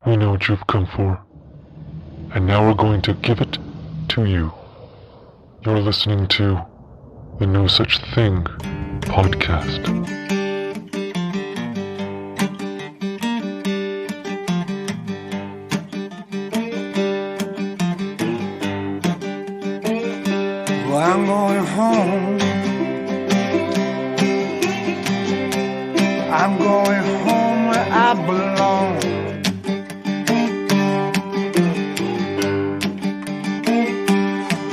We know what you've come for, and now we're going to give it to you. You're listening to the No Such Thing podcast. Well, I'm going home. I'm going home where I belong.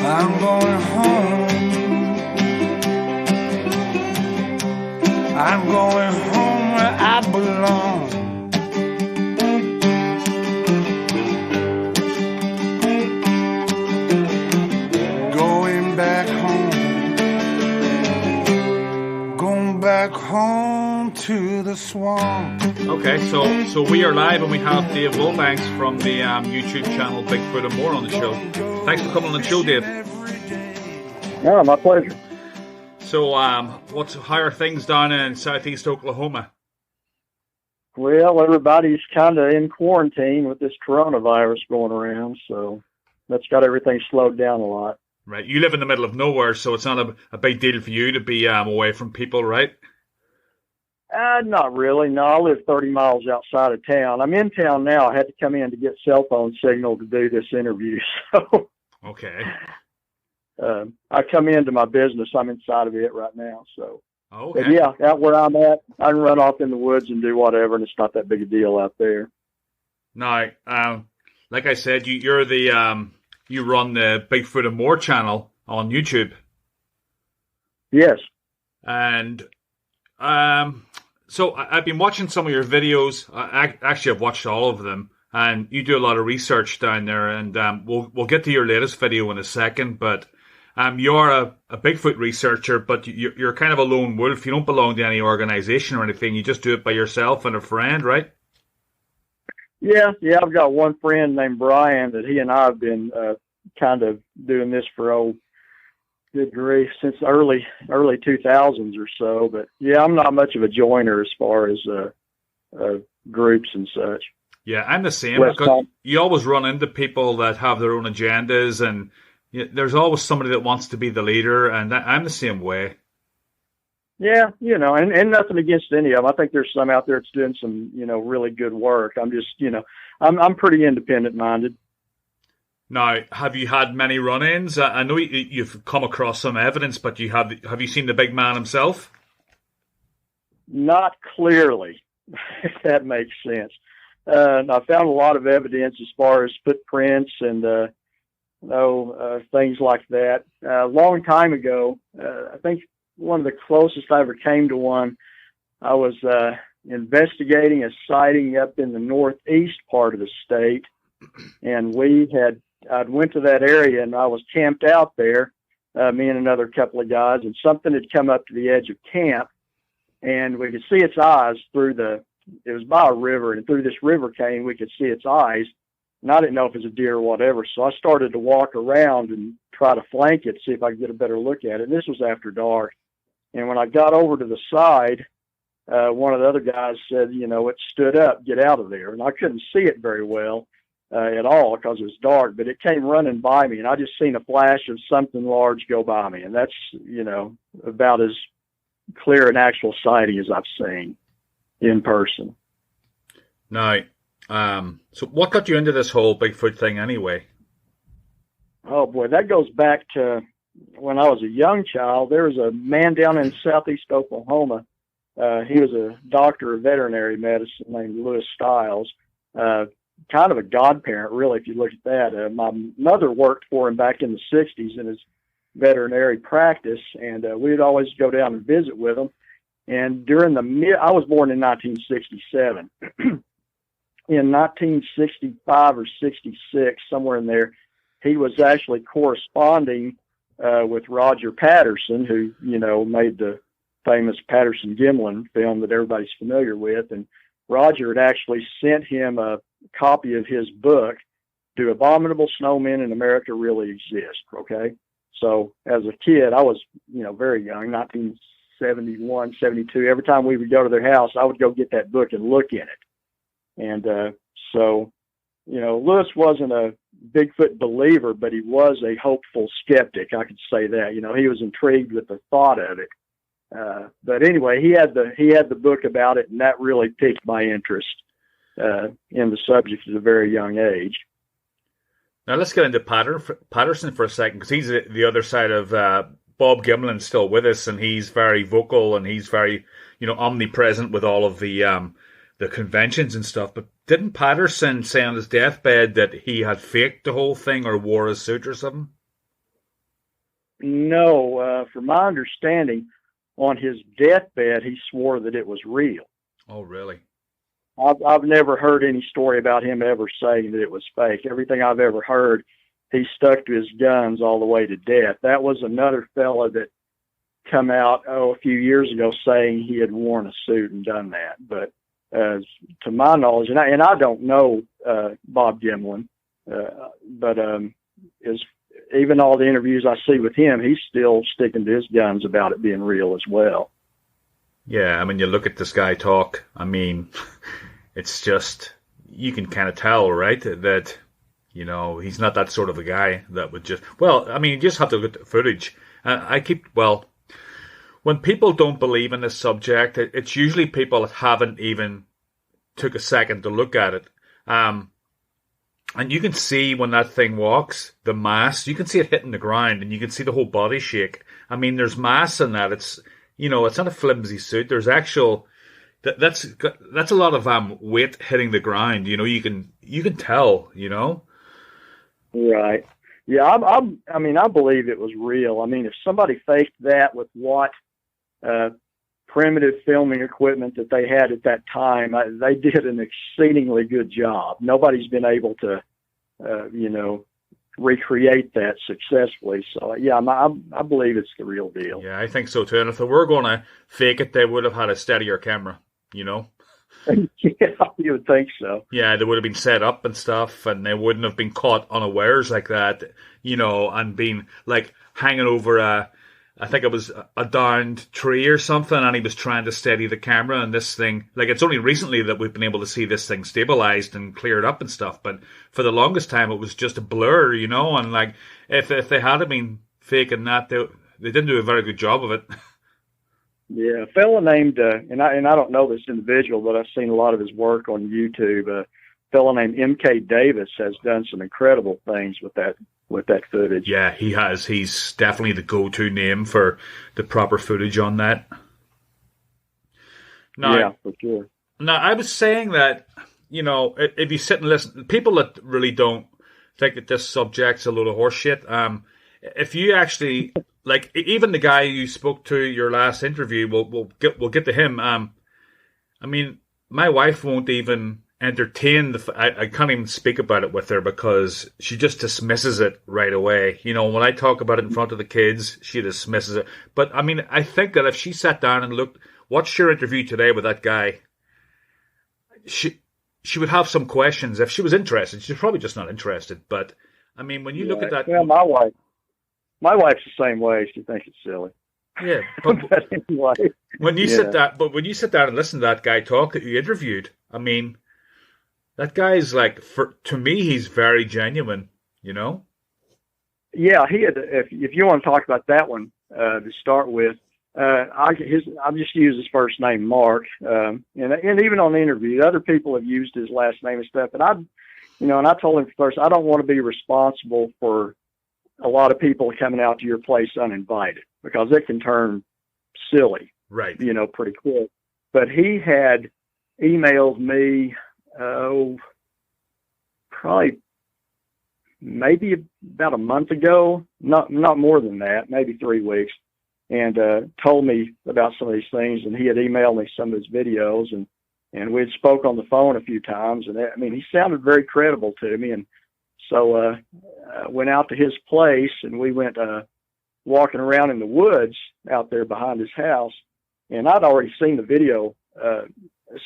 I'm going home. I'm going home where I belong. Going back home. Going back home to the swamp. Okay, so we are live and we have Dave Wilbanks from the YouTube channel Bigfoot and More on the show. Thanks for coming on the show, Dave. Yeah, my pleasure. So, how are things down in southeast Oklahoma? Well, everybody's kind of in quarantine with this coronavirus going around, so that's got everything slowed down a lot. Right, you live in the middle of nowhere, so it's not a big deal for you to be away from people, right? Not really. No, I live 30 miles outside of town. I'm in town now. I had to come in to get cell phone signal to do this interview, so Okay. I come into my business. I'm inside of it right now, so. Okay. But yeah, out where I'm at, I can run off in the woods and do whatever, and it's not that big a deal out there. Now, like I said, you're the you run the Bigfoot and More channel on YouTube, Yes. and so I've been watching some of your videos. Actually, I've watched all of them, and you do a lot of research down there. And we'll get to your latest video in a second. But you're a Bigfoot researcher, but you're kind of a lone wolf. You don't belong to any organization or anything. You just do it by yourself and a friend, right? Yeah. I've got one friend named Brian that he and I have been kind of doing this for good grief, since early 2000s or so. But yeah, I'm not much of a joiner as far as groups and such. Yeah, I'm the same. Because you always run into people that have their own agendas, and there's always somebody that wants to be the leader, and I'm the same way. Yeah, and nothing against any of them. I think there's some out there that's doing some, really good work. I'm just, I'm pretty independent minded. Now, have you had many run-ins? I know you've come across some evidence, but have you seen the big man himself? Not clearly, if that makes sense. I found a lot of evidence as far as footprints and things like that. A long time ago, I think one of the closest I ever came to one, I was investigating a sighting up in the northeast part of the state, and I'd went to that area and I was camped out there, me and another couple of guys, and something had come up to the edge of camp, and we could see its eyes it was by a river, and through this river cane, we could see its eyes, and I didn't know if it was a deer or whatever, so I started to walk around and try to flank it, see if I could get a better look at it, and this was after dark, and when I got over to the side, one of the other guys said, it stood up, get out of there, and I couldn't see it very well at all because it was dark, but it came running by me, and I just seen a flash of something large go by me, and that's, about as clear an actual sighting as I've seen in person. Now, so what got you into this whole Bigfoot thing anyway? Oh boy, that goes back to when I was a young child. There was a man down in southeast Oklahoma. He was a doctor of veterinary medicine named Louis Stiles. Kind of a godparent, really, if you look at that. My mother worked for him back in the 60s in his veterinary practice, and we would always go down and visit with him. And during I was born in 1967. In 1965 or 66, somewhere in there, he was actually corresponding with Roger Patterson, who, made the famous Patterson-Gimlin film that everybody's familiar with. And Roger had actually sent him a copy of his book, Do Abominable Snowmen in America Really Exist? Okay. So as a kid, I was, very young, 1971, 72. Every time we would go to their house, I would go get that book and look in it. And so Lewis wasn't a Bigfoot believer, but he was a hopeful skeptic. I could say that. He was intrigued with the thought of it. But anyway, he had the book about it, and that really piqued my interest in the subject at a very young age. Now let's get into Patterson for a second, because he's the other side of Bob Gimlin's still with us, and he's very vocal and he's very omnipresent with all of the conventions and stuff. But didn't Patterson say on his deathbed that he had faked the whole thing or wore a suit or something? No, from my understanding, on his deathbed, he swore that it was real. Oh, really? I've never heard any story about him ever saying that it was fake. Everything I've ever heard, he stuck to his guns all the way to death. That was another fella that come out a few years ago saying he had worn a suit and done that. But to my knowledge, and I don't know Bob Gimlin, but even all the interviews I see with him, he's still sticking to his guns about it being real as well. Yeah, I mean, you look at this guy talk, I mean, it's just, you can kind of tell, right, that, he's not that sort of a guy that would just, you just have to look at the footage. When people don't believe in this subject, it's usually people that haven't even took a second to look at it. And you can see when that thing walks, the mass, you can see it hitting the ground and you can see the whole body shake. I mean, there's mass in that. It's not a flimsy suit. There's actual, that's a lot of weight hitting the ground. You can tell, Right. Yeah, I believe it was real. I mean, if somebody faked that with what primitive filming equipment that they had at that time, they did an exceedingly good job. Nobody's been able to, recreate that successfully. So, yeah, I believe it's the real deal. Yeah, I think so, too. And if they were going to fake it, they would have had a steadier camera, Yeah, you would think so. Yeah, they would have been set up and stuff, and they wouldn't have been caught unawares like that, and been, like, hanging over I think it was a downed tree or something, and he was trying to steady the camera, and this thing, like, it's only recently that we've been able to see this thing stabilized and cleared up and stuff, but for the longest time it was just a blur, and like, if they had been faking that, they didn't do a very good job of it. Yeah, a fella named, and I don't know this individual, but I've seen a lot of his work on YouTube. A fella named M.K. Davis has done some incredible things with that footage. Yeah, he has. He's definitely the go-to name for the proper footage on that. Now, yeah, for sure. Now, I was saying that, if you sit and listen, people that really don't think that this subject's a load of horse shit, if you actually, like, even the guy you spoke to your last interview, we'll get to him. I mean, my wife won't even entertain I can't even speak about it with her because she just dismisses it right away. When I talk about it in front of the kids, she dismisses it. But I mean, I think that if she sat down and watched your interview today with that guy, she would have some questions. If she was interested, she's probably just not interested. But I mean, when you look at that, well, my wife's the same way. She thinks it's silly. Yeah, but anyway, when you sit down and listen to that guy talk that you interviewed, I mean, that guy's like, to me, he's very genuine, Yeah, he had. If you want to talk about that one to start with, I'll just use his first name, Mark, and even on the interview, other people have used his last name and stuff. And I told him first, I don't want to be responsible for a lot of people coming out to your place uninvited because it can turn silly, right? Pretty quick. But he had emailed me. Probably maybe about a month ago, not more than that, maybe 3 weeks, and told me about some of these things. And he had emailed me some of his videos, and we had spoke on the phone a few times. And he sounded very credible to me. And so I went out to his place, and we went walking around in the woods out there behind his house. And I'd already seen the video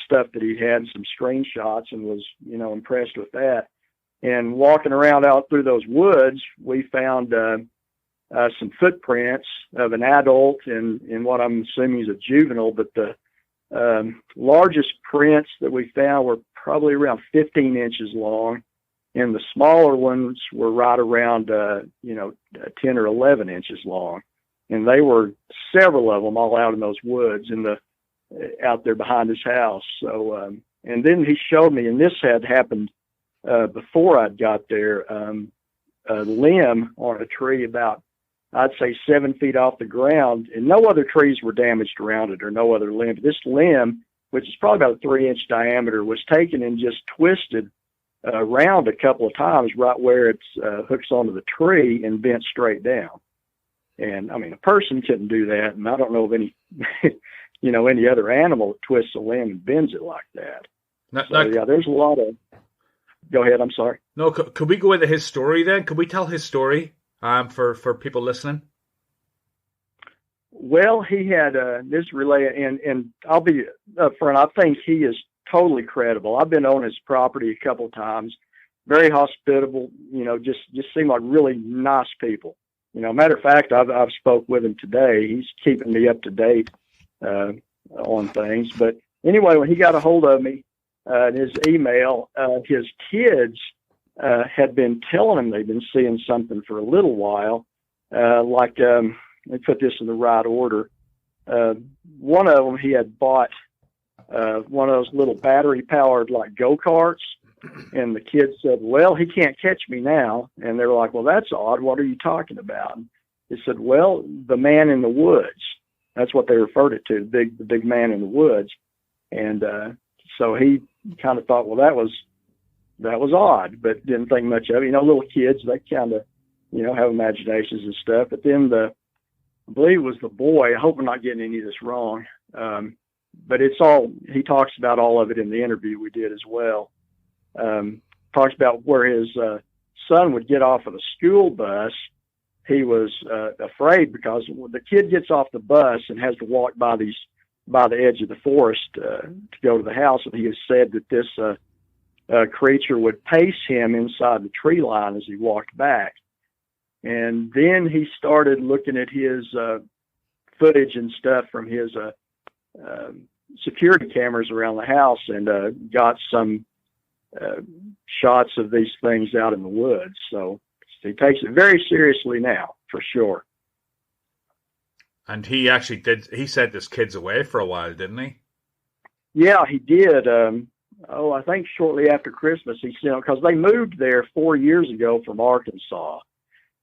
stuff that he had, some screenshots, and was impressed with that. And walking around out through those woods, we found some footprints of an adult and what I'm assuming is a juvenile, but the largest prints that we found were probably around 15 inches long, and the smaller ones were right around 10 or 11 inches long, and they were several of them all out in those woods out there behind his house. So and then he showed me, and this had happened before I'd got there, a limb on a tree about, I'd say, 7 feet off the ground, and no other trees were damaged around it or no other limb. This limb, which is probably about a 3-inch diameter, was taken and just twisted around a couple of times right where it hooks onto the tree and bent straight down. And I mean, a person couldn't do that, and I don't know of any, any other animal that twists a limb and bends it like that. Yeah, there's a lot of. Go ahead. I'm sorry. No, could we go into his story then? Could we tell his story for people listening? Well, he had this relay, and I'll be upfront. I think he is totally credible. I've been on his property a couple of times. Very hospitable. Just seem like really nice people. Matter of fact, I've spoke with him today. He's keeping me up to date on things. But anyway, when he got a hold of me in his email, his kids had been telling him they've been seeing something for a little while. Let me put this in the right order. One of them, he had bought one of those little battery-powered like go-karts, and the kid said, "Well, he can't catch me now." And they're like, "Well, that's odd. What are you talking about?" And he said, "Well, the man in the woods." That's what they referred it to, the big man in the woods. And so he kind of thought, well, that was odd, but didn't think much of it. Little kids, they kind of, have imaginations and stuff. But then I believe it was the boy. I hope I'm not getting any of this wrong. But he talks about all of it in the interview we did as well. Talks about where his son would get off of the school bus. He was afraid because the kid gets off the bus and has to walk by the edge of the forest to go to the house. And he has said that this creature would pace him inside the tree line as he walked back. And then he started looking at his footage and stuff from his security cameras around the house and got some shots of these things out in the woods. So he takes it very seriously now, for sure. And he actually did. He sent his kids away for a while, didn't he? Yeah, he did. I think shortly after Christmas, he sent, because they moved there 4 years ago from Arkansas.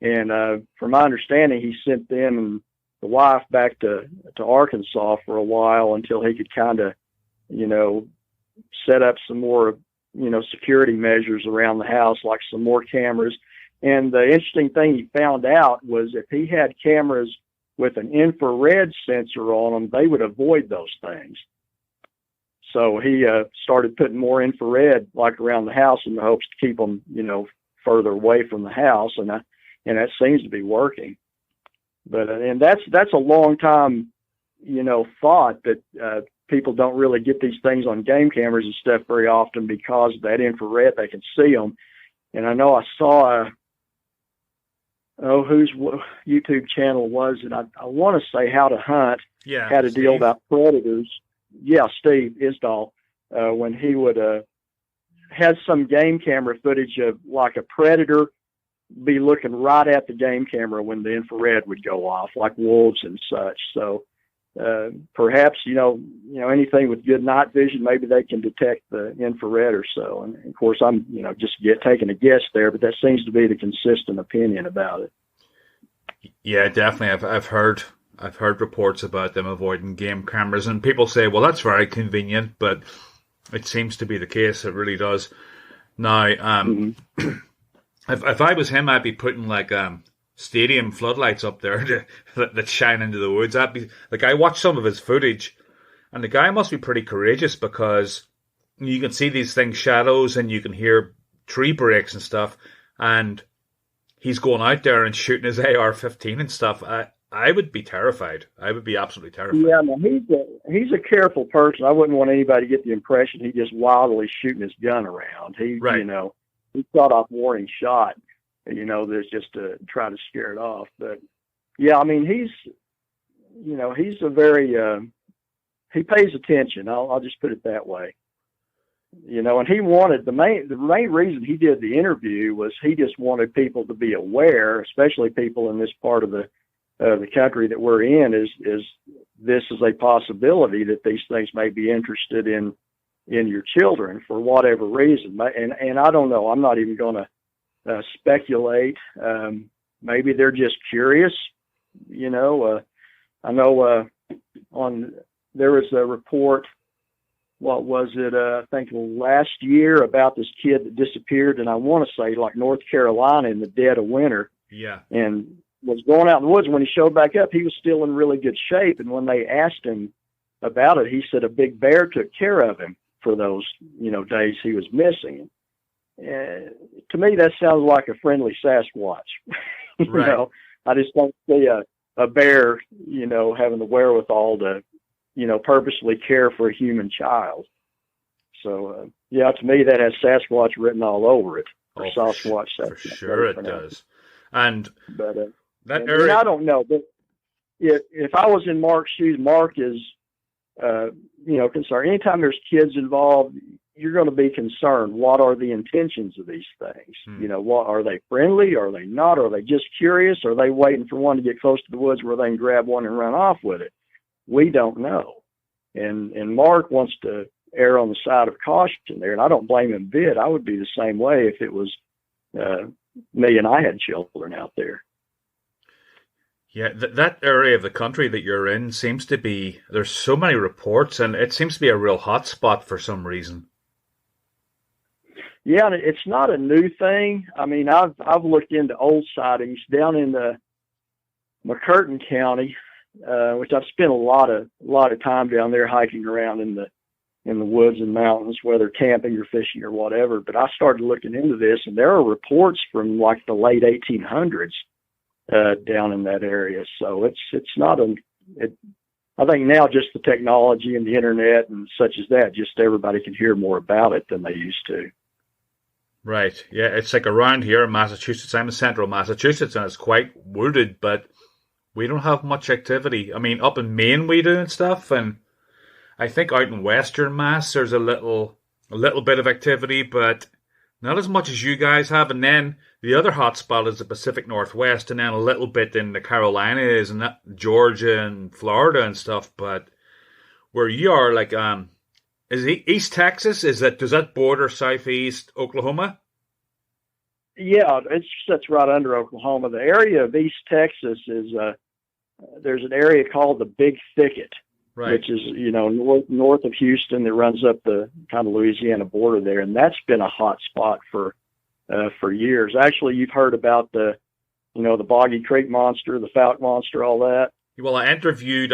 And from my understanding, he sent them and the wife back to Arkansas for a while until he could kind of, set up some more, security measures around the house, like some more cameras. And the interesting thing he found out was if he had cameras with an infrared sensor on them, they would avoid those things. So he started putting more infrared like around the house in the hopes to keep them, further away from the house. And that seems to be working. But and that's a long time, thought that people don't really get these things on game cameras and stuff very often because of that infrared. They can see them. And I know I saw whose YouTube channel was it? I want to say How to Hunt. Yeah, had a deal about predators. Yeah, Steve Isdall, when he would had some game camera footage of like a predator be looking right at the game camera when the infrared would go off, like wolves and such. So perhaps anything with good night vision, maybe they can detect the infrared or so. And of course, I'm just taking a guess there, but that seems to be the consistent opinion about it. Yeah, definitely. I've heard reports about them avoiding game cameras, and people say, well, that's very convenient, but it seems to be the case. It really does. Now, if I was him, I'd be putting like stadium floodlights up there that shine into the woods. I'd be like, I watched some of his footage, and the guy must be pretty courageous because you can see these things, shadows, and you can hear tree breaks and stuff, and he's going out there and shooting his AR-15 and stuff. I would be terrified. I would be absolutely terrified. Yeah, no, he's a careful person. I wouldn't want anybody to get the impression he's just wildly shooting his gun around. He shot off warning shot, there's just to try to scare it off. But yeah, I mean, he's a very, he pays attention. I'll just put it that way. And he wanted the main reason he did the interview was he just wanted people to be aware, especially people in this part of the country that we're in, is this is a possibility that these things may be interested in your children for whatever reason. And I don't know. I'm not even going to speculate. Maybe they're just curious. I know there was a report. What was it? I think last year about this kid that disappeared, and I want to say like North Carolina in the dead of winter. Yeah. And was going out in the woods. When he showed back up, he was still in really good shape. And when they asked him about it, he said a big bear took care of him for those, days he was missing. To me, that sounds like a friendly Sasquatch. Right. I just don't see a bear, having the wherewithal to, purposely care for a human child. So, to me, that has Sasquatch written all over it. Or Sasquatch. For sure it does. And I don't know, but if I was in Mark's shoes, Mark is, concerned. Anytime there's kids involved, you're going to be concerned. What are the intentions of these things? What are they friendly? Are they not? Are they just curious? Are they waiting for one to get close to the woods where they can grab one and run off with it? We don't know. And Mark wants to err on the side of caution there, and I don't blame him a bit. I would be the same way if it was me and I had children out there. Yeah, that area of the country that you're in seems to be, there's so many reports, and it seems to be a real hot spot for some reason. Yeah, and it's not a new thing. I mean, I've looked into old sightings down in the McCurtain County, which I've spent a lot of time down there hiking around in the woods and mountains, whether camping or fishing or whatever. But I started looking into this, and there are reports from like the late 1800s down in that area. So it's not I think now just the technology and the internet and such as that, just everybody can hear more about it than they used to. Right. Yeah, it's like around here in Massachusetts. I'm in central Massachusetts, and it's quite wooded, but we don't have much activity. I mean, up in Maine we do and stuff, and I think out in Western Mass there's a little bit of activity, but not as much as you guys have. And then the other hot spot is the Pacific Northwest, and then a little bit in the Carolinas and Georgia and Florida and stuff. But where you are, like, is East Texas? Does that border southeast Oklahoma? Yeah, it sits right under Oklahoma. The area of East Texas is there's an area called the Big Thicket, right, which is north of Houston that runs up the kind of Louisiana border there, and that's been a hot spot for years. Actually, you've heard about the Boggy Creek monster, the Fouke monster, all that. Well, I interviewed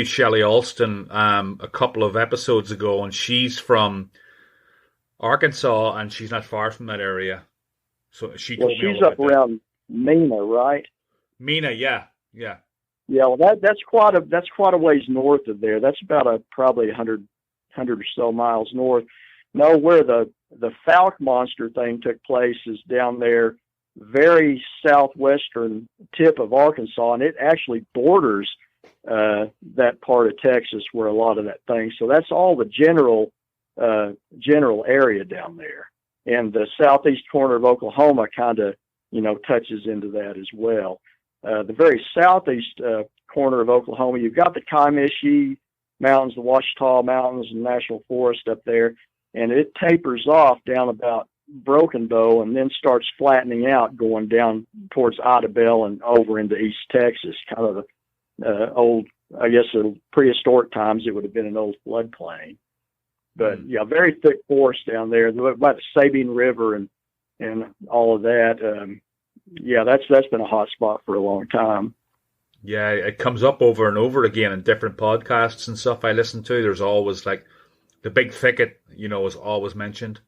Shelley Alston a couple of episodes ago, and she's from Arkansas, and she's not far from that area. So she's up around Mena, right? Mena, yeah. Yeah, well, that's quite a ways north of there. That's about probably 100 or so miles north. No, where the Fouke monster thing took place is down there, very southwestern tip of Arkansas, and it actually borders that part of Texas where a lot of that thing. So that's all the general area down there, and the southeast corner of Oklahoma kind of touches into that as well. The very southeast corner of Oklahoma, you've got the Comanche Mountains, the Ouachita Mountains, and National Forest up there, and it tapers off down about Broken Bow and then starts flattening out, going down towards Idabel and over into East Texas, kind of the old, I guess, prehistoric times, it would have been an old floodplain. But yeah, very thick forest down there, by the Sabine River and all of that. Yeah, that's been a hot spot for a long time. Yeah, it comes up over and over again in different podcasts and stuff I listen to. There's always like the Big Thicket, is always mentioned.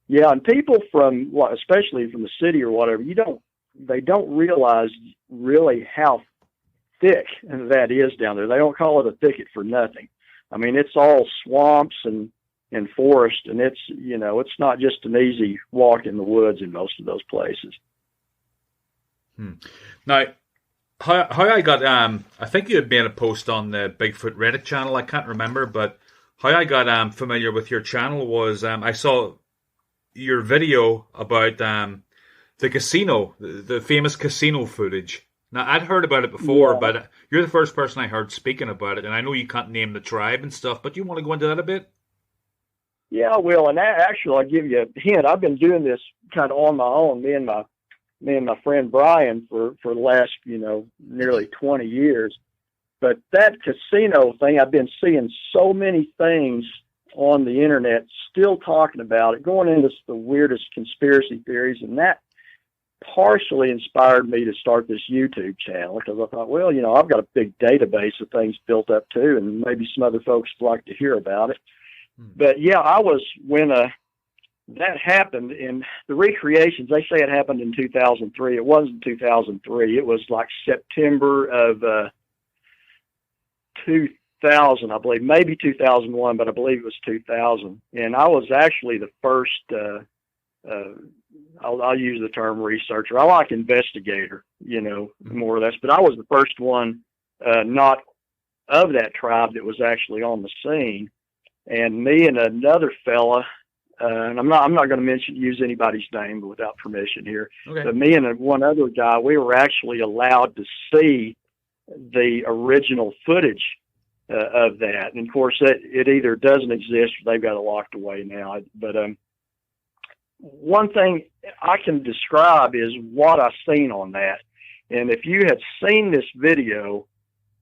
Yeah, and people especially from the city or whatever, they don't realize really how thick that is down there. They don't call it a thicket for nothing. I mean, it's all swamps and forest, and it's not just an easy walk in the woods in most of those places. Now, how I got I think you had made a post on the Bigfoot Reddit channel. I can't remember, but how I got familiar with your channel was I saw your video about the casino, the famous casino footage. Now, I'd heard about it before, Yeah. but you're the first person I heard speaking about it, and I know you can't name the tribe and stuff, but you want to go into that a bit? Yeah, I will. And actually, I'll give you a hint. I've been doing this kind of on my own, me and my friend Brian for the last, nearly 20 years. But that casino thing, I've been seeing so many things on the internet still talking about it, going into the weirdest conspiracy theories, and that partially inspired me to start this YouTube channel, because I thought, well, I've got a big database of things built up too, and maybe some other folks would like to hear about it. But yeah, when that happened in the recreations, they say it happened in 2003. It wasn't 2003. It was like September of 2000, I believe, maybe 2001, but I believe it was 2000. And I was actually the first, I'll use the term researcher. I like investigator, more or less, but I was the first one, not of that tribe, that was actually on the scene. And me and another fella, and I'm not going to use anybody's name without permission here. Okay. But me and one other guy, we were actually allowed to see the original footage of that. And of course, it either doesn't exist or they've got it locked away now. But one thing I can describe is what I've seen on that. And if you had seen this video,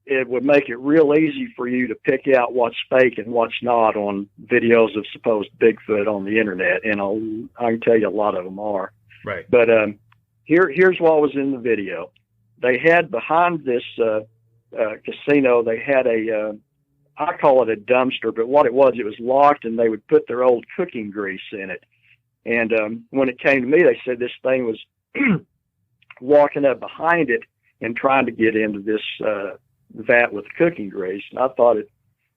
it would make it real easy for you to pick out what's fake and what's not on videos of supposed Bigfoot on the internet. And I can tell you a lot of them are. Right. But here's what was in the video. They had behind this casino, they had I call it a dumpster, but what it was locked, and they would put their old cooking grease in it. And when it came to me, they said this thing was walking up behind it and trying to get into this vat with cooking grease. And I thought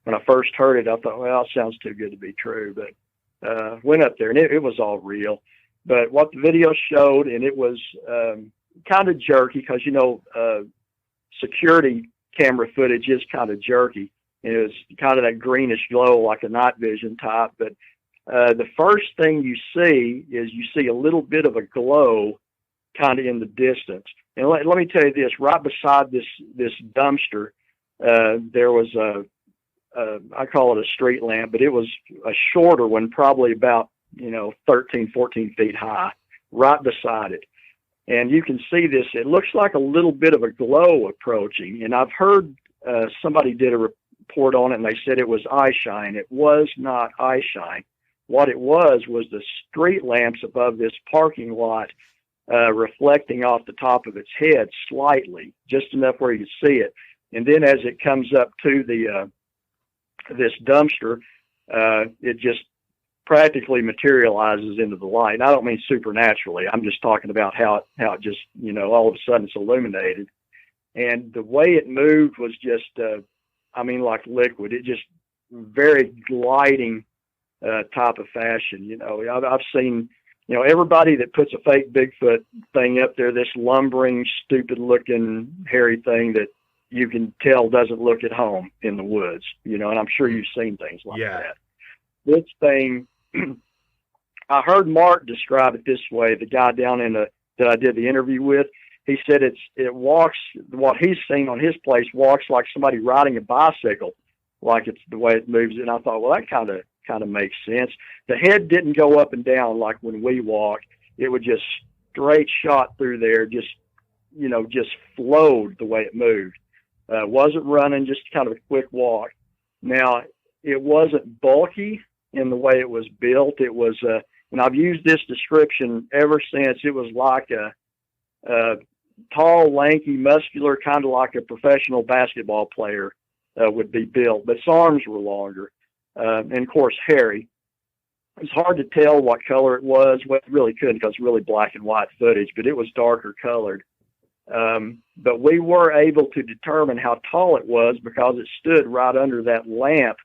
when I first heard it, I thought, well, it sounds too good to be true. But went up there, and it was all real. But what the video showed, and it was kind of jerky, because, security camera footage is kind of jerky. It was kind of that greenish glow, like a night vision type. But the first thing you see a little bit of a glow kind of in the distance. And let me tell you this, right beside this dumpster, there was I call it a street lamp, but it was a shorter one, probably about, 13, 14 feet high, right beside it. And you can see this, it looks like a little bit of a glow approaching. And I've heard somebody did a report on it, and they said it was eye shine. It was not eye shine. What it was the street lamps above this parking lot reflecting off the top of its head slightly, just enough where you could see it. And then as it comes up to this dumpster, it just practically materializes into the light. And I don't mean supernaturally. I'm just talking about how it just, all of a sudden it's illuminated. And the way it moved was just, like liquid. It just very gliding type of fashion. I've seen, everybody that puts a fake Bigfoot thing up there, this lumbering, stupid looking, hairy thing that you can tell doesn't look at home in the woods, and I'm sure you've seen things like that. This thing, I heard Mark describe it this way, the guy down that I did the interview with. He said it walks, what he's seen on his place walks like somebody riding a bicycle, like it's the way it moves. And I thought, well, that kind of makes sense. The head didn't go up and down like when we walk. It would just straight shot through there, just flowed the way it moved. Wasn't running, just kind of a quick walk. Now, it wasn't bulky in the way it was built. It was, and I've used this description ever since. It was like a tall, lanky, muscular, kind of like a professional basketball player would be built, but its arms were longer. And of course, hairy. It's hard to tell what color it was. Well, it really couldn't, because it's really black and white footage, but it was darker colored. But we were able to determine how tall it was because it stood right under that lamp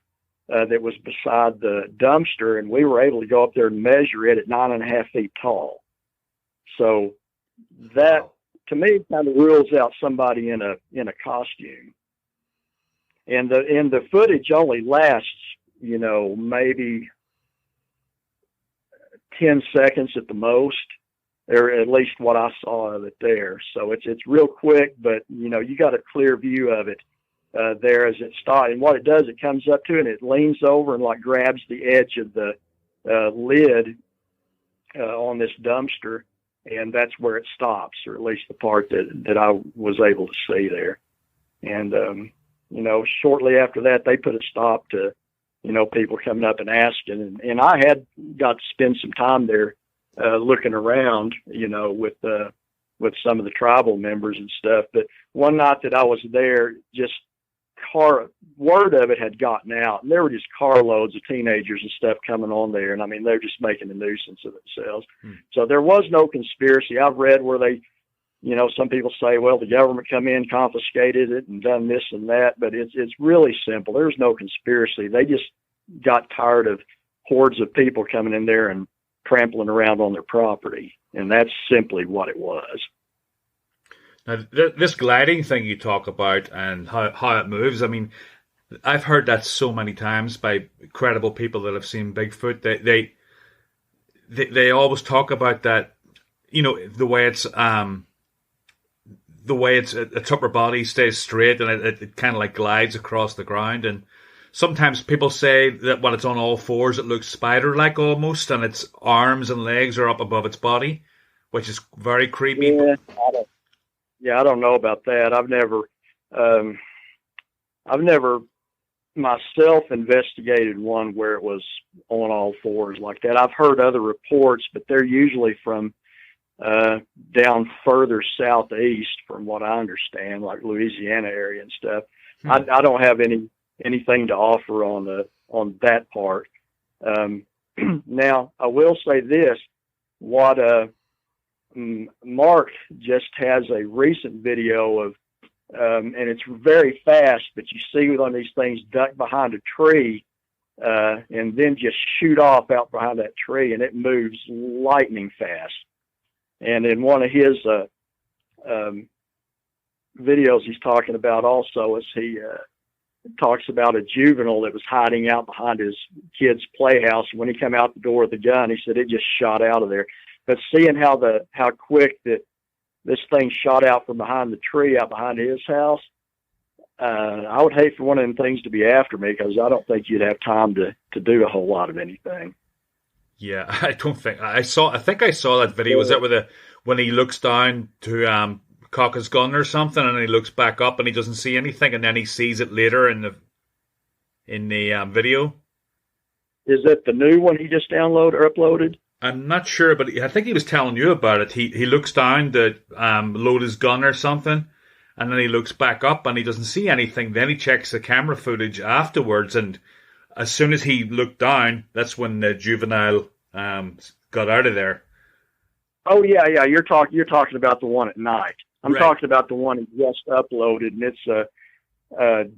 that was beside the dumpster, and we were able to go up there and measure it at 9.5 feet tall. So that, to me, kind of rules out somebody in a costume. And the footage only lasts maybe 10 seconds at the most, or at least what I saw of it there. So it's real quick, but you got a clear view of it there as it stops. And what it does, it comes up to it and it leans over and like grabs the edge of the lid on this dumpster, and that's where it stops, or at least the part that I was able to see there. And shortly after that, they put a stop to people coming up and asking, and I had got to spend some time there looking around, with some of the tribal members and stuff. But one night that I was there, just word of it had gotten out, and there were just carloads of teenagers and stuff coming on there, and I mean they're just making a nuisance of themselves. So there was no conspiracy. I've read where they, some people say, well, the government come in, confiscated it, and done this and that, but it's really simple. There's no conspiracy. They just got tired of hordes of people coming in there and trampling around on their property, and that's simply what it was. Now, this gliding thing you talk about and how it moves, I mean, I've heard that so many times by credible people that have seen Bigfoot. They always talk about that, the way it's its upper body stays straight and it kind of like glides across the ground. And sometimes people say that when it's on all fours, it looks spider-like almost, and its arms and legs are up above its body, which is very creepy. Yeah, I don't know about that. I've never myself investigated one where it was on all fours like that. I've heard other reports, but they're usually from down further southeast, from what I understand, like Louisiana area and stuff. I don't have anything to offer on that part. Now, I will say this: what Mark just has a recent video of, and it's very fast, but you see one of these things duck behind a tree and then just shoot off out behind that tree, and it moves lightning fast. And in one of his videos he's talking about also is he talks about a juvenile that was hiding out behind his kid's playhouse. When he came out the door with the gun, he said it just shot out of there. But seeing how quick that this thing shot out from behind the tree out behind his house, I would hate for one of them things to be after me, because I don't think you'd have time to do a whole lot of anything. Yeah, I don't think I think I saw that video. Was that when he looks down to cock his gun or something, and he looks back up and he doesn't see anything, and then he sees it later in the video? Is that the new one he just downloaded or uploaded? I'm not sure, but I think he was telling you about it. He looks down to load his gun or something, and then he looks back up and he doesn't see anything. Then he checks the camera footage afterwards, and as soon as he looked down, that's when the juvenile got out of there. Oh yeah. You're talking about the one at night. I'm talking about the one he just uploaded, and it's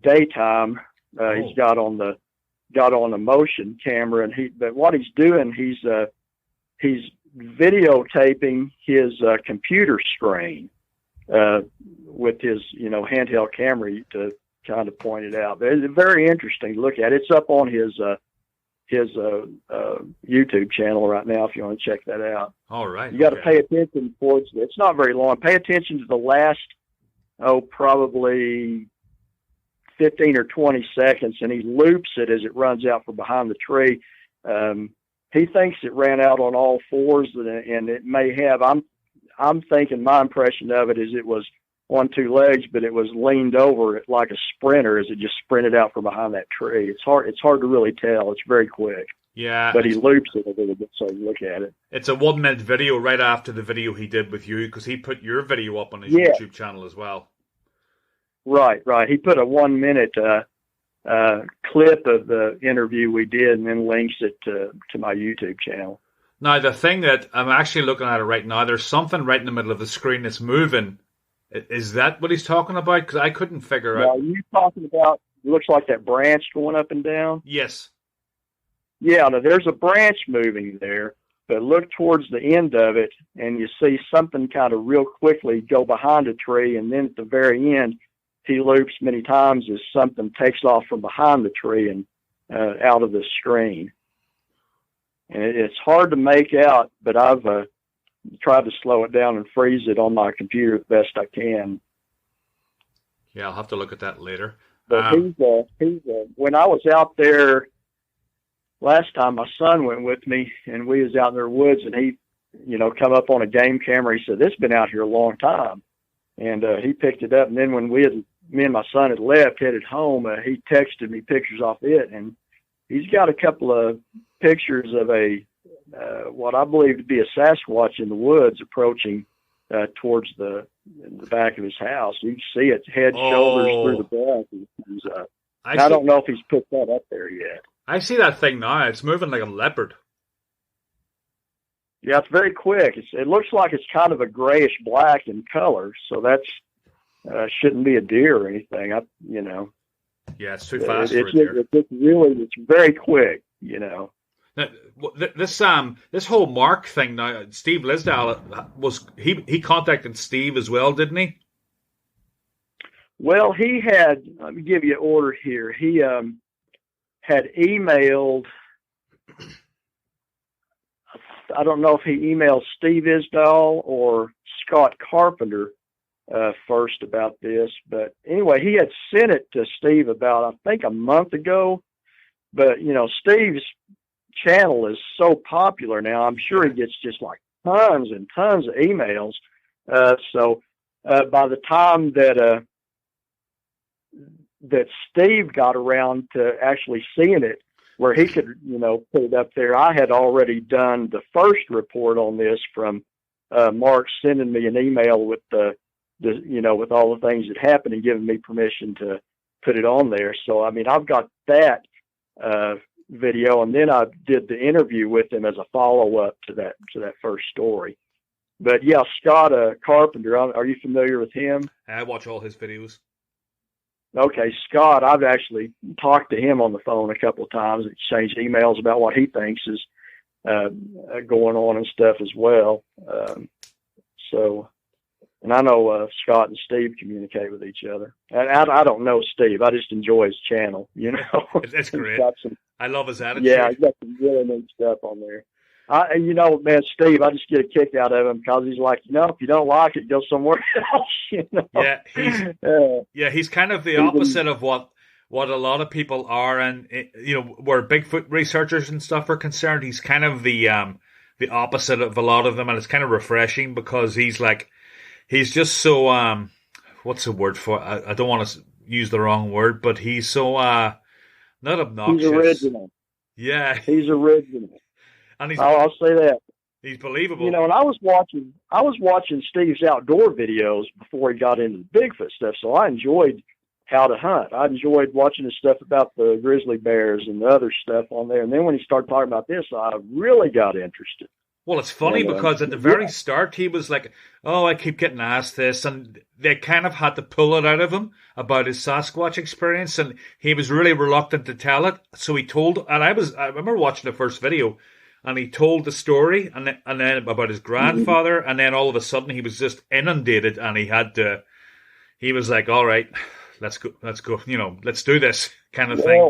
daytime. He's got on the motion camera, but what he's doing, he's videotaping his computer screen with his handheld camera to kind of point it out. But it's very interesting to look at. It's up on his YouTube channel right now if you want to check that out. All right. You got to pay attention towards it. It's not very long. Pay attention to the last probably 15 or 20 seconds, and he loops it as it runs out from behind the tree. He thinks it ran out on all fours, and it may have. I'm thinking my impression of it is it was on two legs, but it was leaned over it like a sprinter as it just sprinted out from behind that tree. It's hard to really tell. It's very quick. Yeah. But he loops it a little bit so you look at it. It's a 1 minute video right after the video he did with you, because he put your video up on his YouTube channel as well. Right. He put a 1 minute clip of the interview we did and then links it to my YouTube channel. Now, the thing that I'm actually looking at it right now, there's something right in the middle of the screen that's moving. Is that what he's talking about? Because I couldn't figure out. Are you talking about, it looks like that branch going up and down? Yes. Yeah, now there's a branch moving there, but look towards the end of it, and you see something kind of real quickly go behind a tree, and then at the very end, he loops many times as something takes off from behind the tree and out of the screen. And it's hard to make out, but I've tried to slow it down and freeze it on my computer the best I can. Yeah, I'll have to look at that later. But when I was out there last time, my son went with me, and we was out in the woods, and he, come up on a game camera. He said, "This has been out here a long time." And he picked it up. And then when me and my son had left, headed home, he texted me pictures off it. And he's got a couple of pictures of what I believe to be a Sasquatch in the woods approaching towards the back of his house. You can see its head, shoulders through the brush. He comes up. I don't know if he's put that up there yet. I see that thing now. It's moving like a leopard. Yeah, it's very quick. It looks like it's kind of a grayish black in color, so that's shouldn't be a deer or anything. Yeah, it's too fast for a deer. It's very quick. Now, this whole Mark thing now. Steve Lisdale he contacted Steve as well, didn't he? Well, he had. Let me give you an order here. He had emailed. I don't know if he emailed Steve Isdall or Scott Carpenter first about this, but anyway, he had sent it to Steve about, I think, a month ago. But Steve's channel is so popular now. I'm sure he gets just like tons and tons of emails. So by the time that Steve got around to actually seeing it, where he could, put it up there, I had already done the first report on this from Mark sending me an email with with all the things that happened and giving me permission to put it on there. So, I mean, I've got that video, and then I did the interview with him as a follow-up to that first story. But yeah, Scott Carpenter, are you familiar with him? I watch all his videos. Okay, Scott, I've actually talked to him on the phone a couple of times, exchanged emails about what he thinks is going on and stuff as well. And I know Scott and Steve communicate with each other. And I don't know Steve. I just enjoy his channel, It's great. I love his attitude. Yeah, he's got some really neat stuff on there. Man, Steve, I just get a kick out of him because he's like, if you don't like it, go somewhere else. Yeah, he's kind of the opposite of what a lot of people are, and where Bigfoot researchers and stuff are concerned. He's kind of the opposite of a lot of them, and it's kind of refreshing because he's just so what's the word for it? I don't want to use the wrong word, but he's so not obnoxious. He's original. Yeah, he's original. And I'll say that. He's believable. And I was watching Steve's outdoor videos before he got into the Bigfoot stuff, so I enjoyed how to hunt. I enjoyed watching his stuff about the grizzly bears and the other stuff on there. And then when he started talking about this, I really got interested. Well, it's funny because at the very start, he was like, "Oh, I keep getting asked this," and they kind of had to pull it out of him about his Sasquatch experience, and he was really reluctant to tell it. So he told, and I remember watching the first video, and he told the story, and then about his grandfather, and then all of a sudden he was just inundated, and he was like, "All right, let's go, let's do this," kind of thing.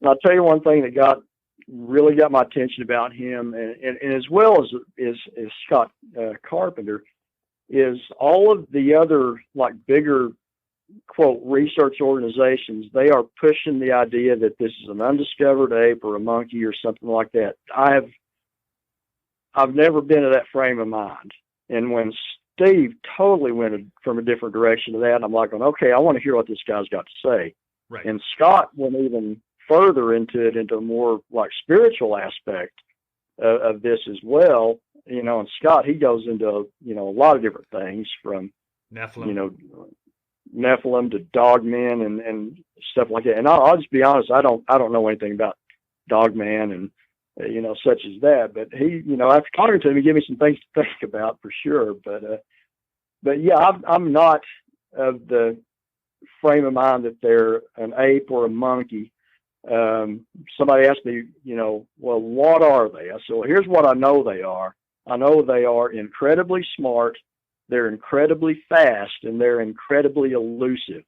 I'll tell you one thing that really got my attention about him, and as well as Scott Carpenter, is all of the other bigger quote research organizations. They are pushing the idea that this is an undiscovered ape or a monkey or something like that. I've never been in that frame of mind, and when Steve totally went from a different direction to that, I'm like, okay, I want to hear what this guy's got to say. Right. And Scott went even further into a more spiritual aspect of this as well. And Scott, he goes into, a lot of different things from, Nephilim. Nephilim to dogmen and stuff like that. And I'll just be honest, I don't know anything about dogman and, such as that, but he, after talking to him, he gave me some things to think about for sure. But yeah, I'm not of the frame of mind that they're an ape or a monkey. Somebody asked me, well, what are they? I said, well, here's what I know they are. I know they are incredibly smart, they're incredibly fast, and they're incredibly elusive.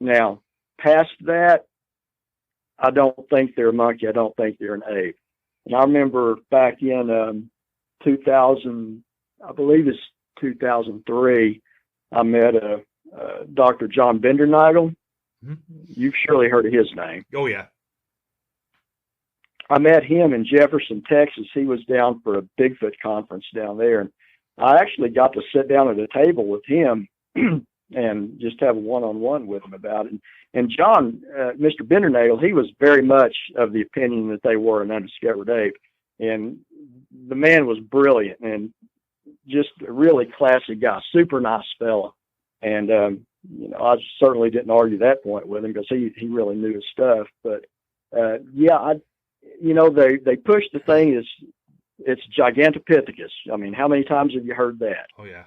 Now, past that, I don't think they're a monkey. I don't think they're an ape. And I remember back in 2000, I believe it's 2003, I met Dr. John Bindernagel. Mm-hmm. You've surely heard of his name. Oh, yeah. I met him in Jefferson, Texas. He was down for a Bigfoot conference down there. And I actually got to sit down at a table with him and just have a one-on-one with him about it. And John, Mr. Bindernagel, he was very much of the opinion that they were an undiscovered ape. And the man was brilliant and just a really classy guy, super nice fella. And, I certainly didn't argue that point with him because he really knew his stuff. But, they push the thing it's Gigantopithecus. I mean, how many times have you heard that? Oh, yeah.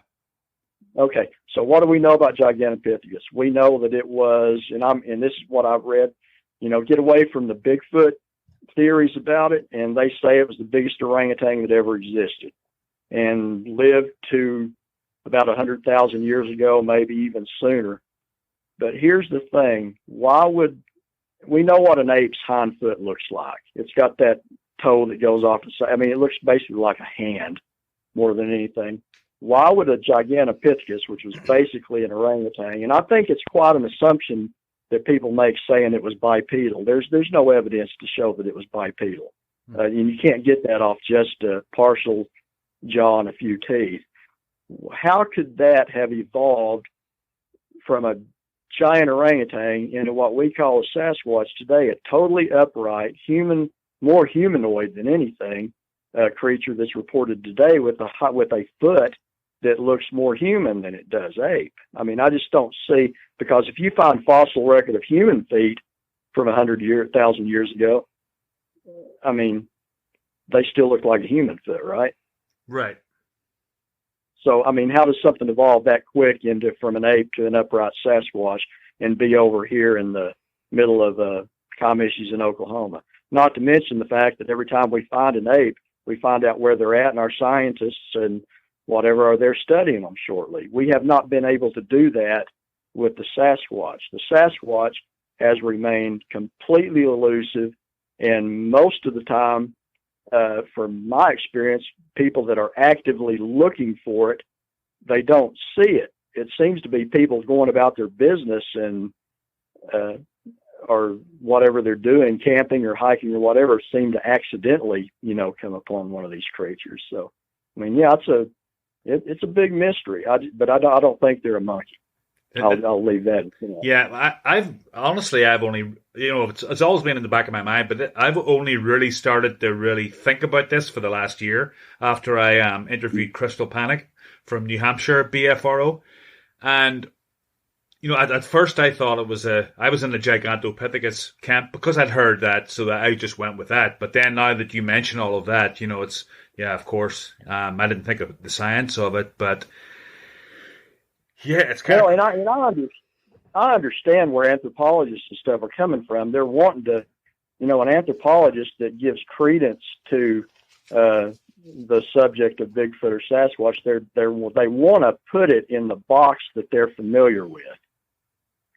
Okay, so what do we know about Gigantopithecus? We know that it was, and this is what I've read, get away from the Bigfoot theories about it, and they say it was the biggest orangutan that ever existed and lived to about 100,000 years ago, maybe even sooner. But here's the thing. We know what an ape's hind foot looks like. It's got that toe that goes off the side. I mean, it looks basically like a hand more than anything. Why would a Gigantopithecus, which was basically an orangutan, and I think it's quite an assumption that people make saying it was bipedal. There's no evidence to show that it was bipedal. And you can't get that off just a partial jaw and a few teeth. How could that have evolved from a giant orangutan into what we call a Sasquatch today, a totally upright, more humanoid than anything, creature that's reported today with a foot that looks more human than it does ape? I mean, I just don't see, because if you find fossil record of human feet from 1,000 years ago, I mean, they still look like a human foot, right? Right. So, I mean, how does something evolve that quick from an ape to an upright Sasquatch and be over here in the middle of Comanches in Oklahoma? Not to mention the fact that every time we find an ape, we find out where they're at, and our scientists and whatever are there studying them shortly. We have not been able to do that with the Sasquatch. The Sasquatch has remained completely elusive, and most of the time, from my experience, people that are actively looking for it, they don't see it. It seems to be people going about their business and or whatever they're doing, camping or hiking or whatever, seem to accidentally, come upon one of these creatures. So, I mean, yeah, it's a big mystery. But I don't think they're a monkey. I'll leave that. Yeah, I've only, it's always been in the back of my mind, but I've only really started to really think about this for the last year after I interviewed Crystal Panic from New Hampshire, BFRO. And, at first I thought I was in the Gigantopithecus camp because I'd heard that, so that I just went with that. But then now that you mention all of that, it's, yeah, of course, I didn't think of the science of it, but yeah, it's kind of... I understand where anthropologists and stuff are coming from. They're wanting to, an anthropologist that gives credence to the subject of Bigfoot or Sasquatch, they want to put it in the box that they're familiar with.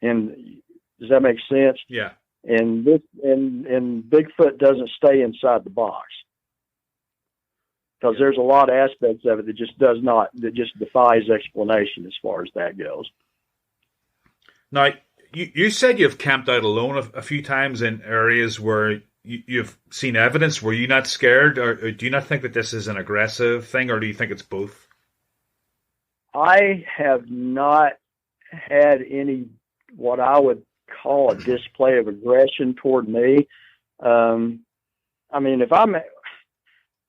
And does that make sense? Yeah. And Bigfoot doesn't stay inside the box, because there's a lot of aspects of it that just defies explanation as far as that goes. Now, you said you've camped out alone a few times in areas where you've seen evidence. Were you not scared, or do you not think that this is an aggressive thing, or do you think it's both? I have not had any what I would call a display of aggression toward me. I mean,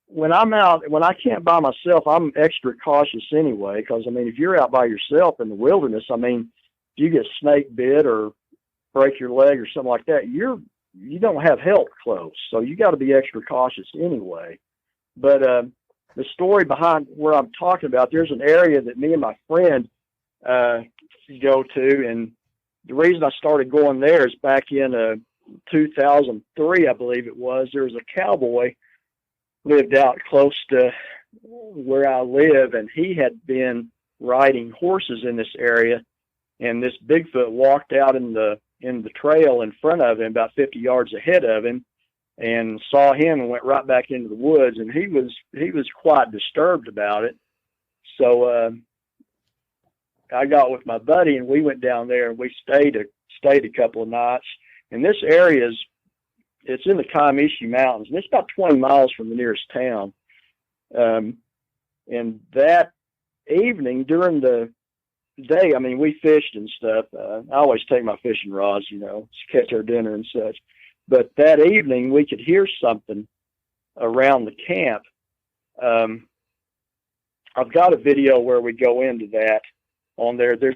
when I camp by myself, I'm extra cautious anyway, because, I mean, if you're out by yourself in the wilderness, I mean, if you get snake bit or break your leg or something like that, you don't have help close. So you got to be extra cautious anyway. But the story behind where I'm talking about, there's an area that me and my friend go to, and the reason I started going there is back in 2003, I believe it was. There was a cowboy lived out close to where I live, and he had been riding horses in this area, and this Bigfoot walked out in the in the trail in front of him, about 50 yards ahead of him, and saw him and went right back into the woods. And he was quite disturbed about it. So I got with my buddy and we went down there and we stayed a couple of nights. And this area it's in the Comiskey Mountains, and it's about 20 miles from the nearest town. And that evening during the day, I mean, we fished and stuff. I always take my fishing rods, to catch our dinner and such. But that evening we could hear something around the camp. I've got a video where we go into that on there. There's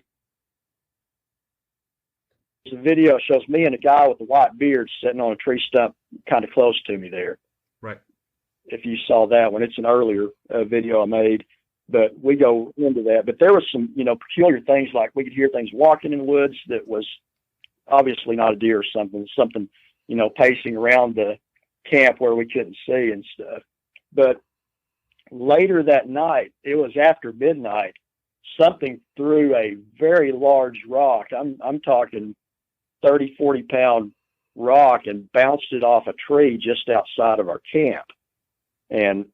a video that shows me and a guy with a white beard sitting on a tree stump kind of close to me there. Right. If you saw that one, it's an earlier video I made, but we go into that. But there was some, peculiar things, like we could hear things walking in the woods that was obviously not a deer or something, pacing around the camp where we couldn't see and stuff. But later that night, it was after midnight, something threw a very large rock. I'm talking 30, 40 pound rock, and bounced it off a tree just outside of our camp. And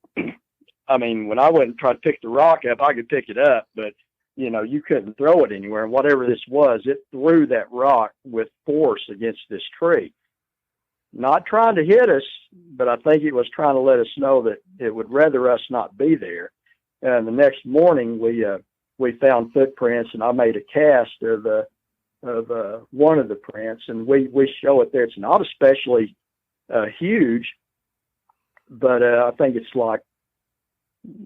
I mean, when I went and tried to pick the rock up, I could pick it up, but you couldn't throw it anywhere. And whatever this was, it threw that rock with force against this tree. Not trying to hit us, but I think it was trying to let us know that it would rather us not be there. And the next morning we found footprints, and I made a cast of one of the prints, and we show it there. It's not especially huge, but I think it's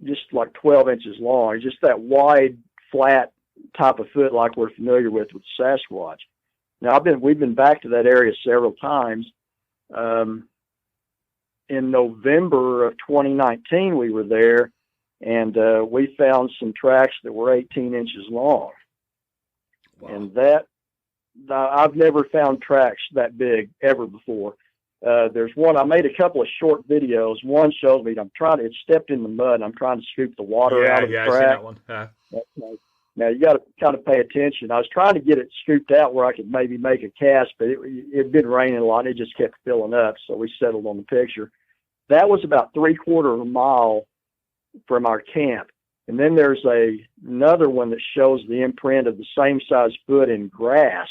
just like 12 inches long. It's just that wide, flat type of foot like we're familiar with Sasquatch. Now we've been back to that area several times. In November of 2019, we were there, and we found some tracks that were 18 inches long. Wow. And I've never found tracks that big ever before. There's one, I made a couple of short videos. One shows me it's stepped in the mud, and I'm trying to scoop the water out of the track. Yeah, I seen that one. Now you got to kind of pay attention. I was trying to get it scooped out where I could maybe make a cast, but it'd been raining a lot. And it just kept filling up, so we settled on the picture. That was about 3/4 of a mile from our camp. And then there's another one that shows the imprint of the same size foot in grass.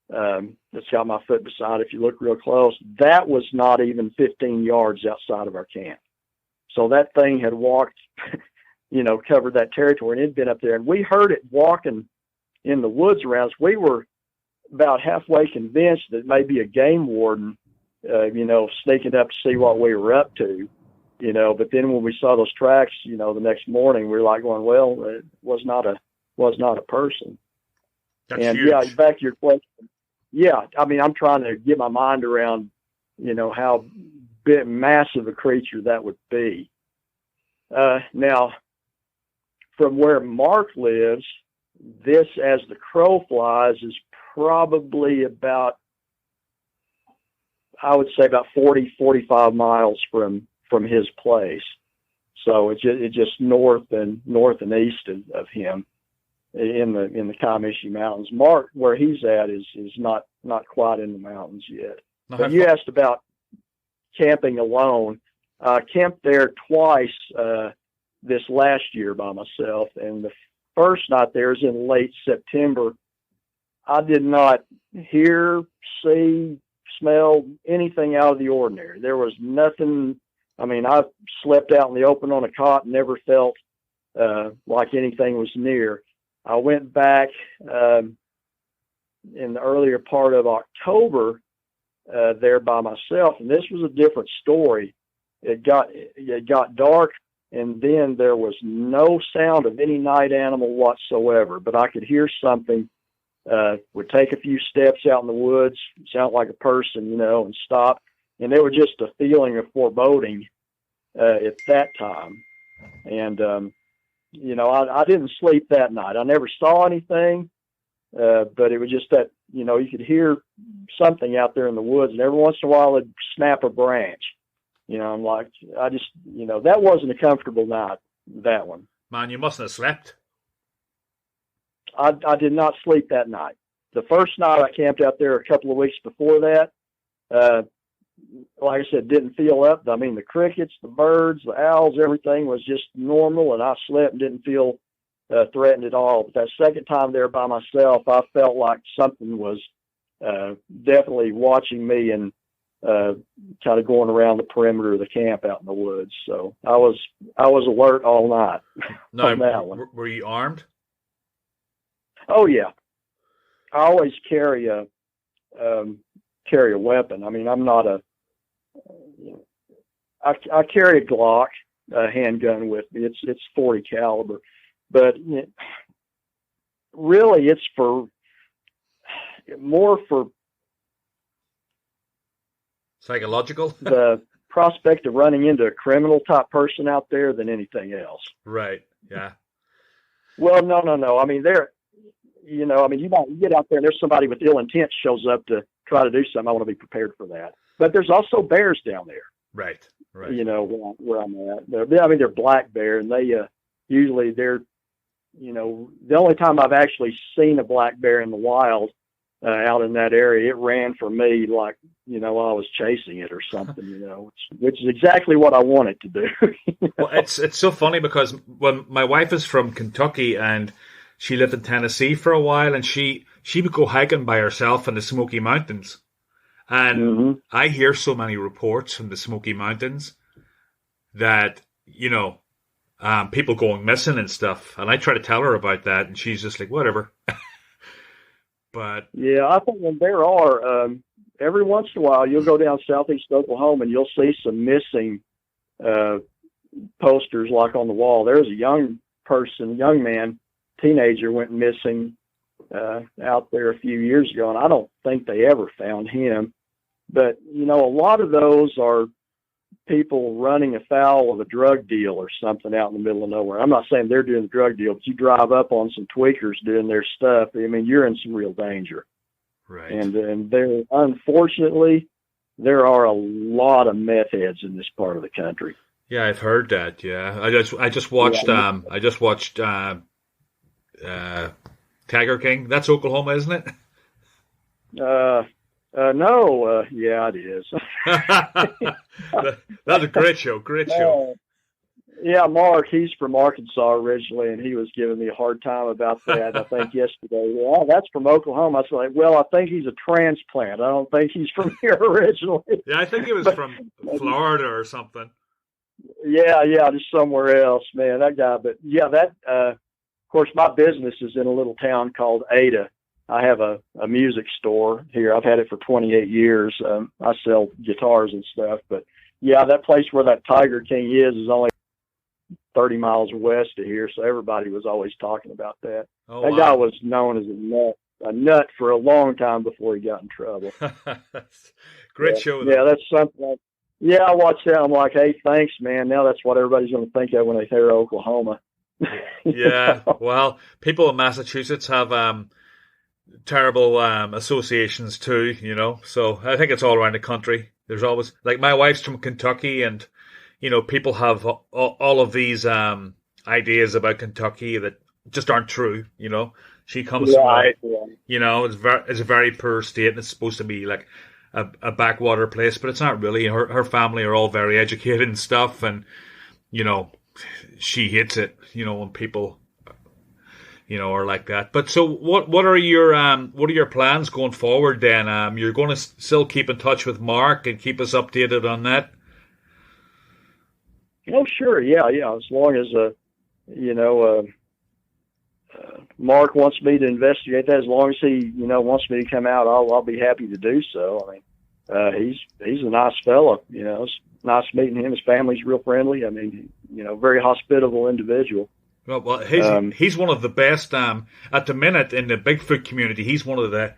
That's got my foot beside it. If you look real close, that was not even 15 yards outside of our camp. So that thing had walked, covered that territory, and it'd been up there. And we heard it walking in the woods around us. We were about halfway convinced that maybe a game warden, sneaking up to see what we were up to, but then when we saw those tracks, the next morning, we were like going, well, it was not a person. That's and huge. Yeah, back to your question. Yeah. I mean, I'm trying to get my mind around, how massive a creature that would be. Now, from where Mark lives, this, as the crow flies, is probably about, I would say about 40, 45 miles from his place. So it's just north and east of him in the Comiskey Mountains. Mark, where he's at, is not quite in the mountains yet. But you asked about camping alone. I camped there twice this last year by myself, and the first night there was in late September. I did not hear, see, smell anything out of the ordinary. There was nothing. I mean, I slept out in the open on a cot and never felt like anything was near. I went back in the earlier part of October there by myself, and this was a different story. It got dark, and then there was no sound of any night animal whatsoever, but I could hear something, would take a few steps out in the woods, sound like a person, and stop. And there was just a feeling of foreboding at that time. And, I didn't sleep that night. I never saw anything, but it was just that, you could hear something out there in the woods, and every once in a while it'd snap a branch. I'm like, that wasn't a comfortable night, that one. Man, you mustn't have slept. I did not sleep that night. the first night I camped out there a couple of weeks before that, like I said, didn't feel up. I mean, the crickets, the birds, the owls, everything was just normal, and I slept and didn't feel threatened at all. But that second time there by myself, I felt like something was definitely watching me and kind of going around the perimeter of the camp out in the woods. So I was alert all night. Now, on that one. Were you armed? Oh yeah, I always carry a weapon. I mean, I'm not I carry a Glock handgun with me. It's 40 caliber, but really it's more for psychological, the prospect of running into a criminal type person out there than anything else. Right. Yeah. Well, no. I mean, you might get out there and there's somebody with ill intent shows up to try to do something. I want to be prepared for that. But there's also bears down there. Right. Where I'm at. They're black bear, and they usually the only time I've actually seen a black bear in the wild out in that area, it ran for me like, I was chasing it or something, which is exactly what I wanted to do. Well, it's so funny because when my wife is from Kentucky and she lived in Tennessee for a while, and she would go hiking by herself in the Smoky Mountains. And I hear so many reports from the Smoky Mountains that, people going missing and stuff. And I try to tell her about that, and she's just like, whatever. But yeah, I think when there are, every once in a while, you'll go down southeast Oklahoma and you'll see some missing posters like on the wall. There's a young man, teenager went missing out there a few years ago, and I don't think they ever found him. But, a lot of those are people running afoul of a drug deal or something out in the middle of nowhere. I'm not saying they're doing the drug deal, but you drive up on some tweakers doing their stuff. I mean, you're in some real danger. Right. And unfortunately, there are a lot of meth heads in this part of the country. Yeah, I've heard that. Yeah, I just watched Tiger King. That's Oklahoma, isn't it? No. Yeah, it is. That's a great show. Great show. Yeah, Mark, he's from Arkansas originally, and he was giving me a hard time about that. I think yesterday. Yeah, that's from Oklahoma. I was like, well, I think he's a transplant. I don't think he's from here originally. Yeah, I think he was from Florida or something. Yeah, just somewhere else, man. That guy. But yeah, of course, my business is in a little town called Ada. I have a music store here. I've had it for 28 years. I sell guitars and stuff. But yeah, that place where that Tiger King is only 30 miles west of here, so everybody was always talking about that. Oh, that wow. guy was known as a nut for a long time before he got in trouble. Great show. Yeah, that's something. I watch that. I'm like, hey, thanks, man. Now that's what everybody's going to think of when they hear Oklahoma. Yeah, well, people in Massachusetts have terrible associations too, so I think it's all around the country. There's always, like, my wife's from Kentucky, and people have all of these ideas about Kentucky that just aren't true. She comes from it's a very poor state, and it's supposed to be like a backwater place, but it's not really. Her family are all very educated and stuff, and she hates it. When people are like that. But so what are your plans going forward then? You're going to still keep in touch with Mark and keep us updated on that? Oh, sure. Yeah. As long as, Mark wants me to investigate that, as long as he, wants me to come out, I'll be happy to do so. I mean, he's a nice fellow, it's nice meeting him. His family's real friendly. I mean, very hospitable individual. Well, he's one of the best, at the minute in the Bigfoot community. He's one of the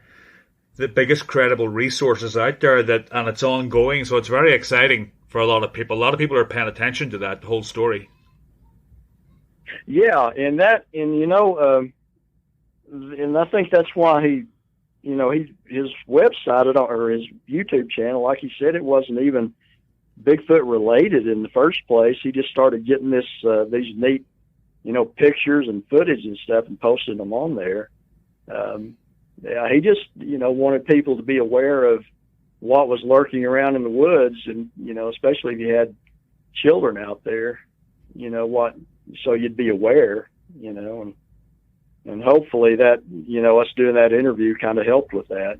biggest credible resources out there and it's ongoing. So it's very exciting for a lot of people. A lot of people are paying attention to that whole story. Yeah. And I think that's why his website or his YouTube channel, like he said, it wasn't even Bigfoot related in the first place. He just started getting these neat, pictures and footage and stuff and posting them on there. Yeah, he just, wanted people to be aware of what was lurking around in the woods, and, especially if you had children out there, so you'd be aware, and hopefully that, us doing that interview kind of helped with that,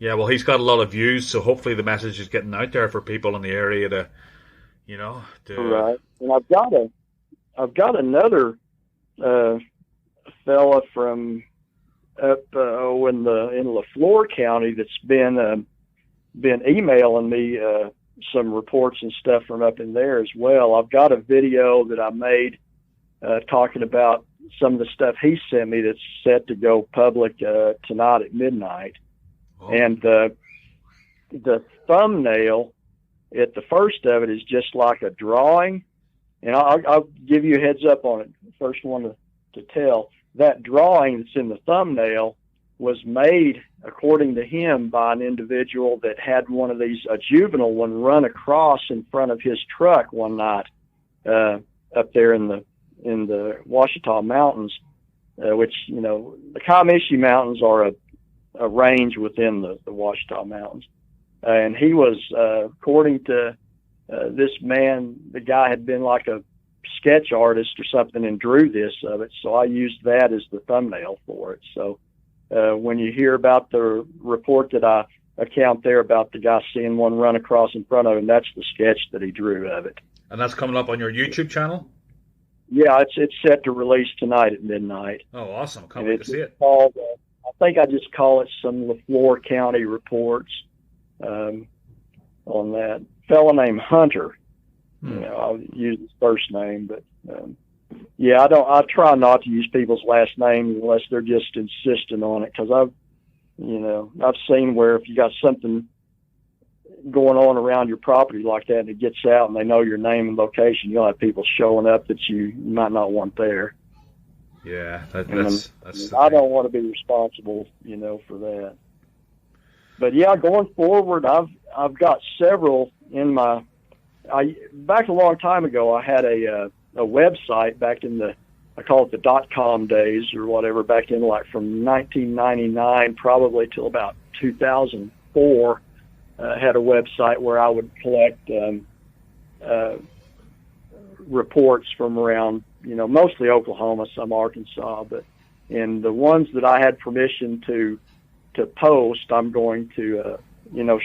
Yeah, well, he's got a lot of views, so hopefully the message is getting out there for people in the area to. Right. And I've got another fella from up in LaFleur County that's been emailing me some reports and stuff from up in there as well. I've got a video that I made talking about some of the stuff he sent me that's set to go public tonight at midnight. Oh. And the thumbnail at the first of it is just like a drawing, and I'll give you a heads up on it. First one to tell, that drawing that's in the thumbnail was made, according to him, by an individual that had one of these, a juvenile one, run across in front of his truck one night up there in the Ouachita Mountains, which, the Comanche Mountains are a range within the Ouachita Mountains. And he was, according to this man, the guy had been like a sketch artist or something and drew this of it. So I used that as the thumbnail for it. So when you hear about the report that I account there about the guy seeing one run across in front of him, that's the sketch that he drew of it. And that's coming up on your YouTube channel? Yeah, it's set to release tonight at midnight. Oh, awesome. Can't wait to see it. Called, I think I just call it some LaFleur County reports on that. Fellow named Hunter. I'll use his first name, but yeah, I try not to use people's last names unless they're just insistent on it, because I've seen where if you got something going on around your property like that and it gets out and they know your name and location, you'll have people showing up that you might not want there. Yeah, that's I don't want to be responsible, for that. But yeah, going forward, I've got several in my. Back a long time ago, I had a website back in I call it the .com days or whatever, back in like from 1999 probably till about 2004. Had a website where I would collect reports from around, mostly Oklahoma, some Arkansas, and the ones that I had permission to post, I'm going to,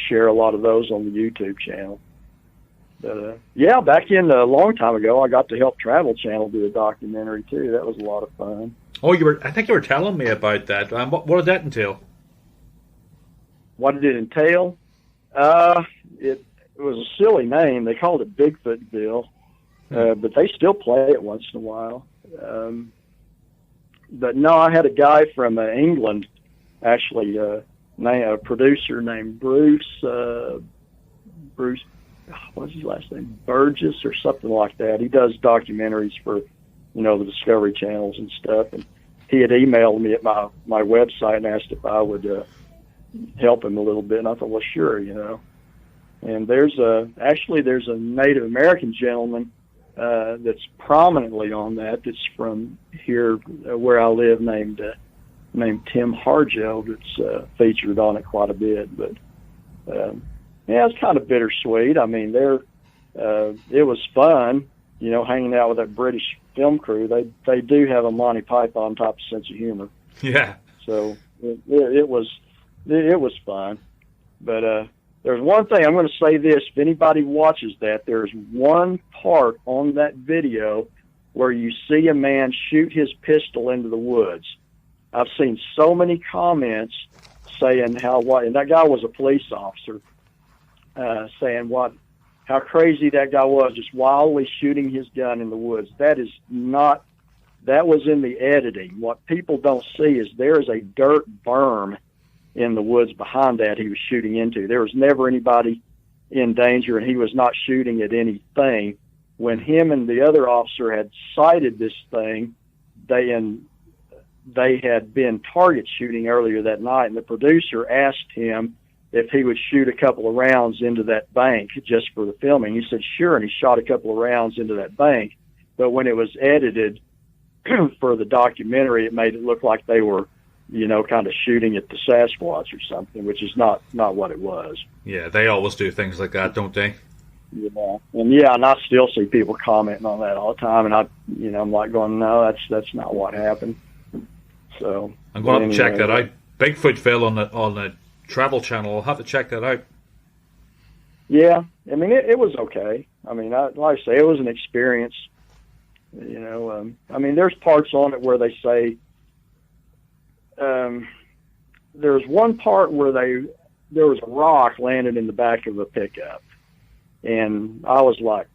share a lot of those on the YouTube channel. But, yeah, back in a long time ago, I got to help Travel Channel do a documentary too. That was a lot of fun. Oh, I think you were telling me about that. What did that entail? What did it entail? It was a silly name. They called it Bigfootville, but they still play it once in a while. But no, I had a guy from England, actually, a producer named Bruce, what's his last name? Burgess or something like that. He does documentaries for, the Discovery channels and stuff. And he had emailed me at my website and asked if I would help him a little bit. And I thought, well, sure, And there's a Native American gentleman that's prominently on that. That's from here where I live, named Tim Harjo. That's featured on it quite a bit. But yeah, it's kind of bittersweet. I mean, it was fun, hanging out with that British film crew. They do have a Monty Python type of sense of humor. Yeah. So it was fun. But there's one thing, I'm going to say this, if anybody watches that, there's one part on that video where you see a man shoot his pistol into the woods. I've seen so many comments saying and that guy was a police officer, saying how crazy that guy was, just wildly shooting his gun in the woods. That was in the editing. What people don't see is there is a dirt berm in the woods behind that he was shooting into. There was never anybody in danger, and he was not shooting at anything. When him and the other officer had sighted this thing, they had been target shooting earlier that night, and the producer asked him if he would shoot a couple of rounds into that bank just for the filming. He said, sure, and he shot a couple of rounds into that bank. But when it was edited for the documentary, it made it look like they were kind of shooting at the Sasquatch or something, which is not what it was. Yeah, they always do things like that, don't they? And I still see people commenting on that all the time, and I'm like going, no, that's not what happened. So I'm going to have to check that out. Bigfoot Phil on the Travel Channel. I'll have to check that out. Yeah, I mean it was okay. I mean, like I say, it was an experience. I mean, there's parts on it where they say there's one part where there was a rock landed in the back of a pickup. And I was like,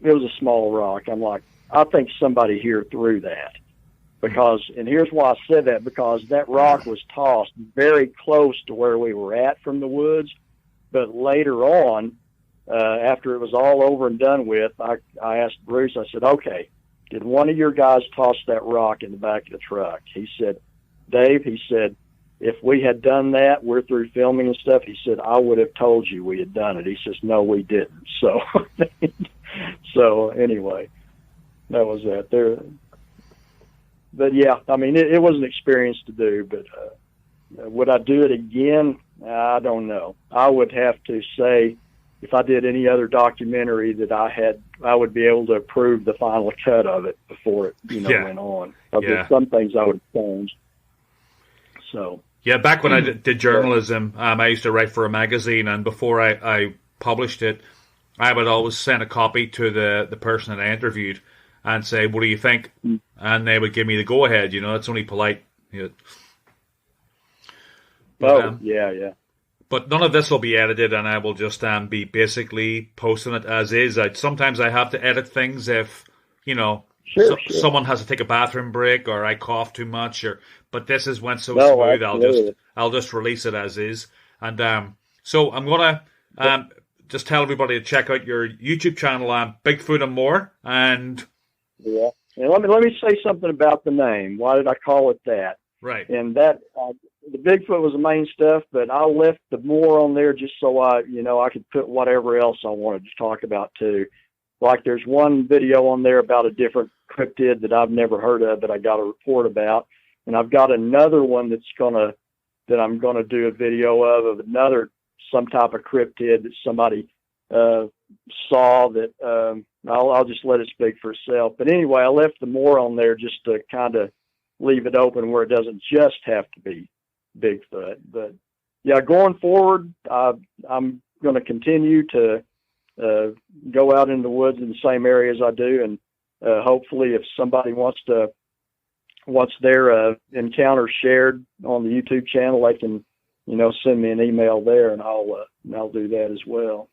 it was a small rock. I'm like, I think somebody here threw that. And here's why I said that, because that rock was tossed very close to where we were at from the woods. But later on, after it was all over and done with, I asked Bruce, I said, okay, did one of your guys toss that rock in the back of the truck? He said, Dave, he said, if we had done that, we're through filming and stuff, he said, I would have told you we had done it. He says, no, we didn't. So, so anyway, that was that there. But yeah, I mean, it was an experience to do, but would I do it again? I don't know. I would have to say, if I did any other documentary that I would be able to approve the final cut of it before it, went on. There's some things I would change. So. Yeah, back when I did journalism, I used to write for a magazine, and before I published it, I would always send a copy to the person that I interviewed and say, what do you think? And they would give me the go-ahead, it's only polite. But, yeah. But none of this will be edited, and I will just be basically posting it as is. Sometimes I have to edit things if, Sure. Someone has to take a bathroom break, or I cough too much, but this is went so smooth. Absolutely. I'll just release it as is. And so I'm gonna just tell everybody to check out your YouTube channel, Bigfoot and More. And let me say something about the name. Why did I call it that? Right. And that the Bigfoot was the main stuff, but I left the More on there just so I could put whatever else I wanted to talk about too. Like there's one video on there about a different cryptid that I've never heard of that I got a report about. And I've got another one that I'm gonna do a video of another, some type of cryptid that somebody saw that I'll just let it speak for itself. But anyway, I left the More on there just to kind of leave it open where it doesn't just have to be Bigfoot. But yeah, going forward, I'm going to continue to go out in the woods in the same areas I do, and hopefully if somebody wants their encounter shared on the YouTube channel, they can send me an email there, and I'll do that as well.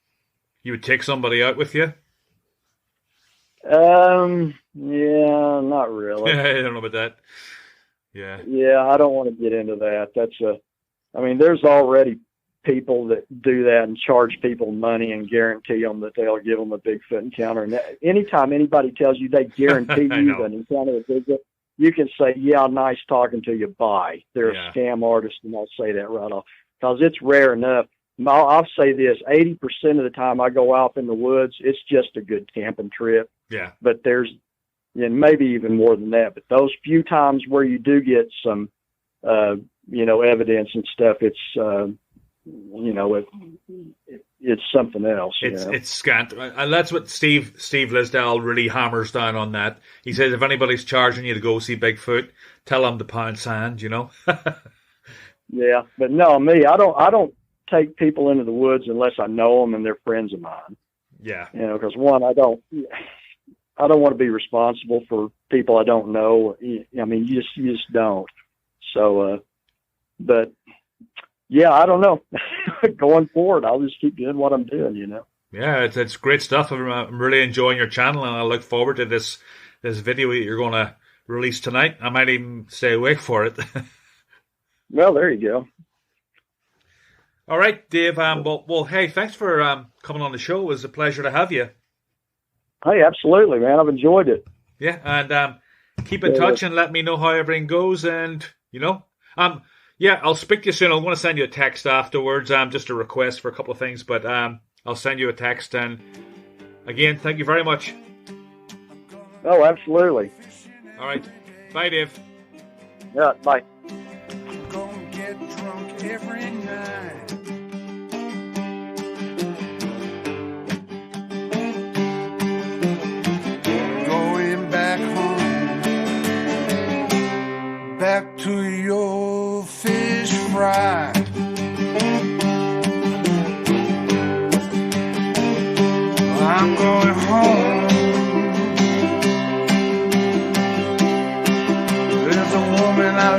You would take somebody out with you? Yeah, not really. I don't know about that. Yeah, I don't want to get into that. There's already people that do that and charge people money and guarantee them that they'll give them a Bigfoot encounter. And anytime anybody tells you they guarantee you an encounter with Bigfoot, you can say, yeah, nice talking to you, bye. They're a scam artist, and I'll say that right off. Because it's rare enough. I'll say this, 80% of the time I go out in the woods, it's just a good camping trip. Yeah. But there's, and maybe even more than that, but those few times where you do get some, evidence and stuff, it's, it's something else. It's scant. And that's what Steve Lisdell really hammers down on that. He says, if anybody's charging you to go see Bigfoot, tell them to pound sand, Yeah. But no, I don't take people into the woods unless I know them and they're friends of mine. Yeah. Because one, I don't want to be responsible for people I don't know. You just don't. So, but yeah, I don't know. Going forward, I'll just keep doing what I'm doing, Yeah, it's great stuff. I'm really enjoying your channel, and I look forward to this video that you're going to release tonight. I might even stay awake for it. Well, there you go. All right, Dave. Well, hey, thanks for coming on the show. It was a pleasure to have you. Hey, absolutely, man. I've enjoyed it. Yeah, and keep in touch and let me know how everything goes. And I'll speak to you soon. I'm going to send you a text afterwards. Just a request for a couple of things, but I'll send you a text. And again, thank you very much. Oh, absolutely. All right, bye, Dave. Yeah, bye.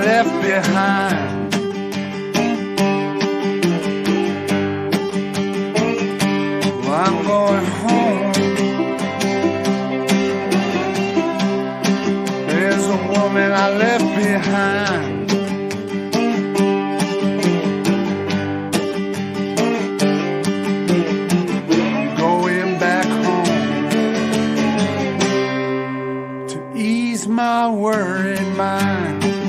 left behind. Well, I'm going home. There's a woman I left behind. Going back home to ease my worried mind.